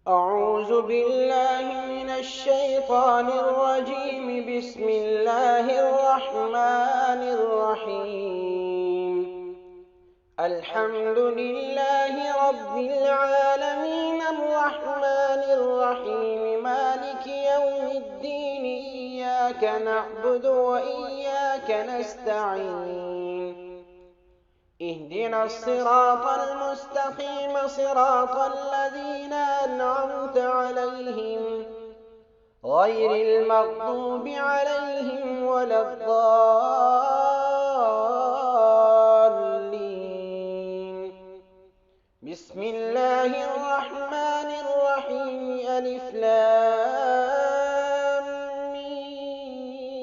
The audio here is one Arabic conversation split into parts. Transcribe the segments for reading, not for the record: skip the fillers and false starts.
أعوذ بالله من الشيطان الرجيم. بسم الله الرحمن الرحيم. الحمد لله رب العالمين الرحمن الرحيم مالك يوم الدين. إياك نعبد وإياك نستعين. اهدنا الصراط المستقيم صراط الذين أنعمت عليهم غير المغضوب عليهم ولا الضالين. بسم الله الرحمن الرحيم. ألف لام ميم.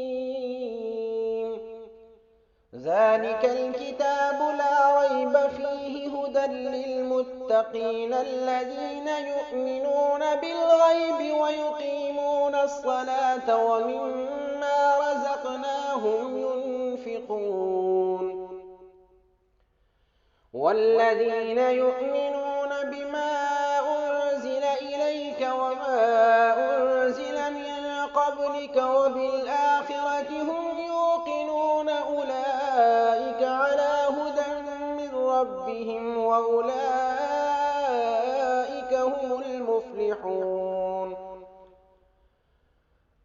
ذلك الكتاب لا ريب فيه هدى للمتقين الذين يؤمنون بالغيب ويقيمون الصلاة ومما رزقناهم ينفقون. والذين يؤمنون بما أنزل إليك وما أنزل من قبلك وبالآخرة هم يوقنون أولئك على هدى من ربهم وأولئك هم المفلحون.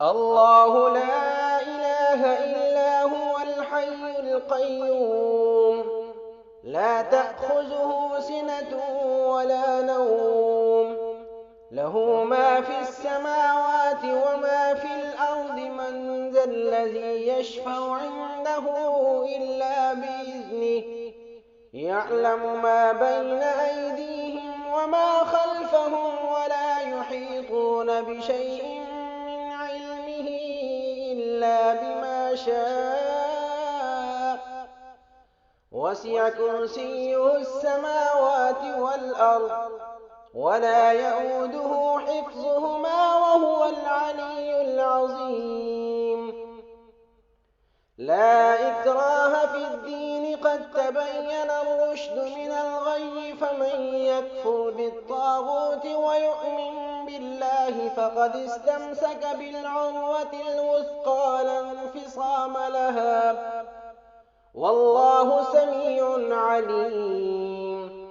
الله لا إله إلا هو الحي القيوم لا تأخذه سنة ولا نوم له ما في السماوات وما في الأرض. من ذا الذي يشفع عنده إلا بإذنه يعلم ما بين أيديهم وما خلفهم ولا يحيطون بشيء من علمه إلا بما شاء. وسع كرسيه السماوات والأرض ولا يئوده حفظهما وهو العلي العظيم. لا إكراه في الدين قد تبين الرشد من الغي. فمن يكفر بالطاغوت ويؤمن بالله فقد استمسك بالعروة الوثقى لا انفصام لها والله سميع عليم.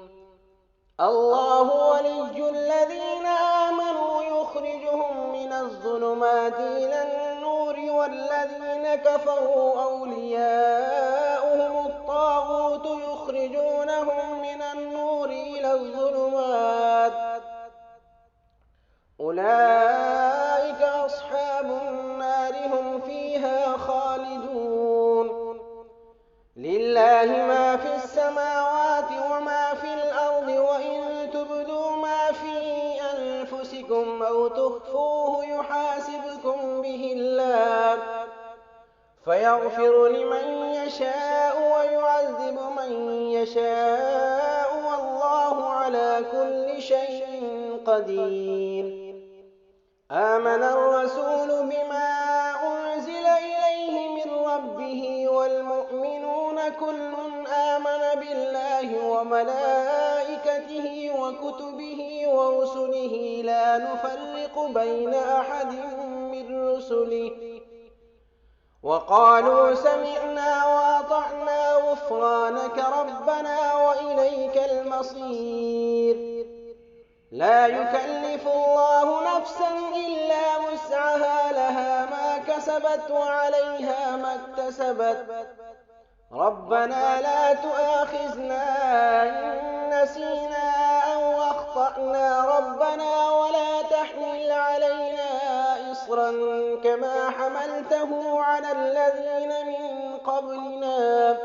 الله ولي الذين آمنوا يخرجهم من الظلمات إلى النور والذين كفروا أولياؤهم الطاغوت يخرجونهم من النور إلى الظلمات. أولئك أصحاب النار هم فيها خالدون. لله ما في السماوات وما في الأرض وإن تبدوا ما في أنفسكم أو تخفوه يحاسبكم به الله فيغفر لمن يشاء ويعذب من يشاء والله على كل شيء قدير. آمن الرسول بما أنزل إليه من ربه والمؤمنون كل آمن بالله وملائكته وكتبه ورسله لا نفرق بين أحد من رسله وقالوا سمعنا وأطعنا غفرانك ربنا وإليك المصير. لا يكلف الله نفسا إلا وسعها لها ما كسبت وعليها ما اكتسبت. ربنا لا تؤاخذنا إن نسينا أو أخطأنا ربنا ولا تحمل علينا إصرا كما حملته على الذين من قبلنا.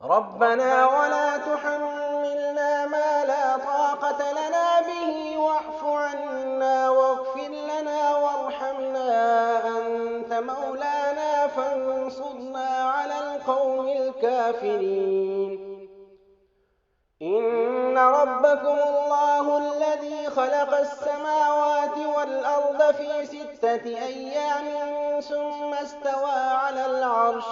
ربنا ولا تحملنا ما لا طاقة لنا به واعف عنا واغفر لنا وارحمنا أنت مولانا فانصرنا على القوم الكافرين. إن ربكم الله الذي خلق السماوات والأرض في 6 أيام ثم استوى على العرش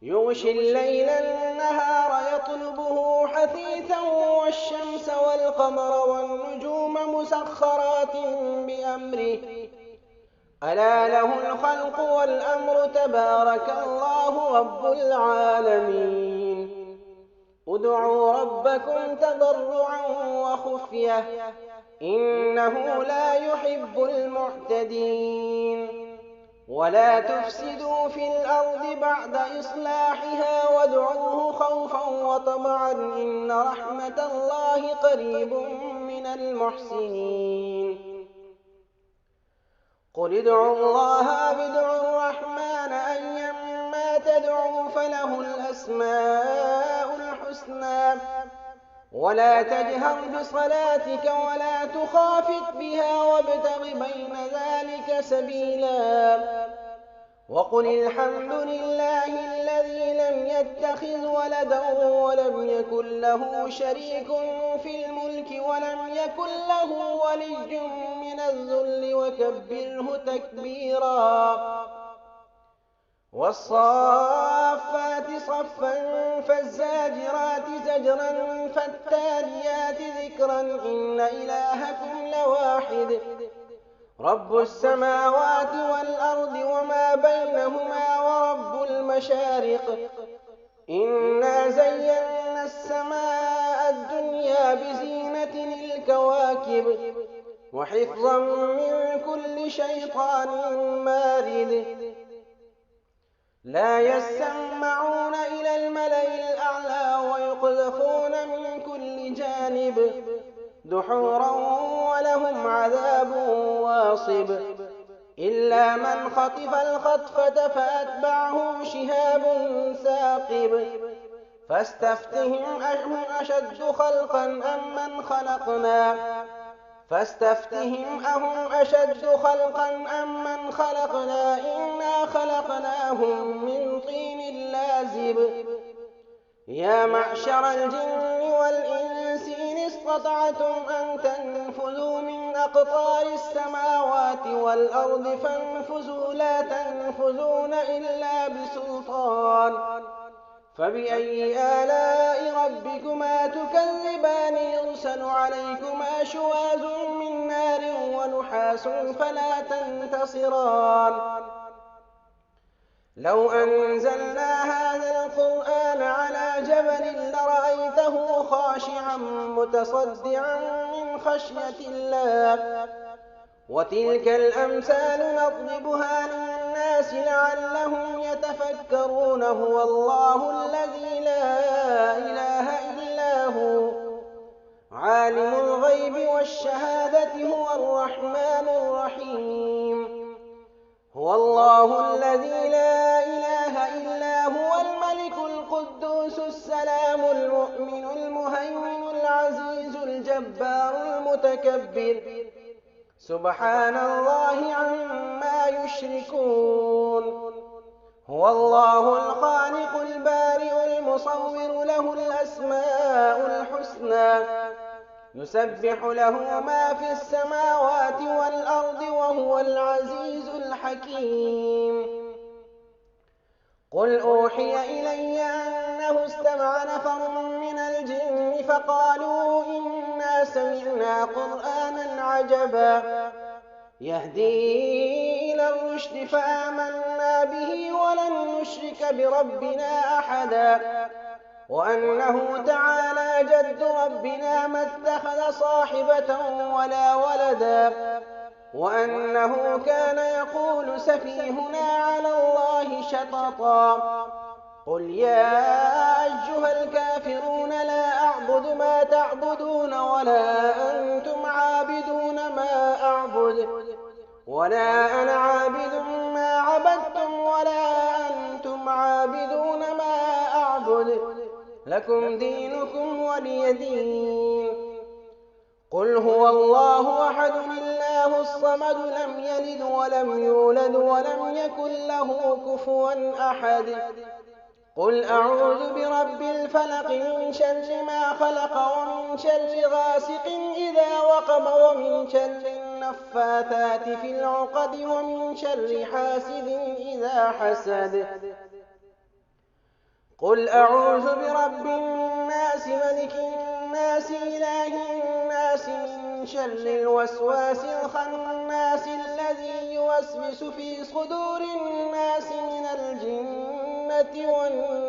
يغشي الليل النهار يطلبه حثيثا والشمس والقمر والنجوم مسخرات بأمره ألا له الخلق والأمر تبارك الله رب العالمين ادعوا ربكم تضرعا وخفية إنه لا يحب المعتدين ولا تفسدوا في الأرض بعد إصلاحها وادعوه خوفا وطمعا إن رحمة الله قريب من المحسنين قل ادعوا الله بدعوا الرحمن أيما تدعوا فله الأسماء الحسنى ولا تجهر بصلاتك ولا تخافت بها وابتغ بين ذلك سبيلا وقل الحمد لله الذي لم يتخذ ولدا ولم يكن له شريك في الملك ولم يكن له ولي من الذل وكبره تكبيرا والصافات صفا فالزاجرات زجرا فالتاليات ذكرا إن إلهكم لواحد رب السماوات والأرض وما بينهما ورب المشارق إنا زينا السماء الدنيا بزينة الكواكب وحفظا من كل شيطان مارد لا يسمعون إلى الملأ الأعلى ويقذفون من كل جانب دحورا ولهم عذاب واصب إلا من خطف الخطفة فأتبعه شهاب ثاقب فاستفتهم أهم أشد خلقا أم من خلقنا إنا خلقناهم من طين لازب يا معشر الجن والإنس إن استطعتم أن تنفذوا من أقطار السماوات والأرض فانفذوا لا تنفذون إلا بسلطان فبأي آلاء ربكما تكذبان يرسل عليكما شواظ من نار ونحاس فلا تنتصران لو أنزلنا هذا القرآن على جبل لرأيته خاشعا متصدعا من خشية الله وتلك الأمثال نضربها للناس لعلهم يتفكرون هو الله الذي لا إله إلا هو عالم الغيب والشهادة هو الرحمن الرحيم هو الله الذي لا إله إلا هو الملك القدوس السلام المؤمن المهيمن العزيز الجبار المتكبر سبحان الله عما يشركون هو الله الخالق البارئ المصور له الأسماء الحسنى يسبح له ما في السماوات والأرض وهو العزيز الحكيم قل أوحي إلي أنه استمع نفر من الجن فقالوا إنا سمعنا قرآنا عجبا يهدي إلى الرشد فآمنا به ولن نشرك بربنا أحدا وأنه تعالى جد ربنا ما اتخذ صاحبة ولا ولدا وأنه كان يقول سفيهنا على الله شططا قل يا أيها الكافرون لا أعبد ما تعبدون ولا أنتم عابدون ما أعبد ولا أنا عابد ما عبدتم ولا أنتم عابدون ما أعبد لكم دينكم ولي دين قل هو الله أحد الله الصمد لم يلد ولم يولد ولم يكن له كفوا أحد قل أعوذ برب الفلق من شر ما خلق ومن شر غاسق إذا وقب ومن شر النفاثات في العقد ومن شر حاسد إذا حسد قل أعوذ برب الناس ملك الناس إله الناس من شر الوسواس الخناس الذي يوسوس في صدور الناس من الجنة والناس.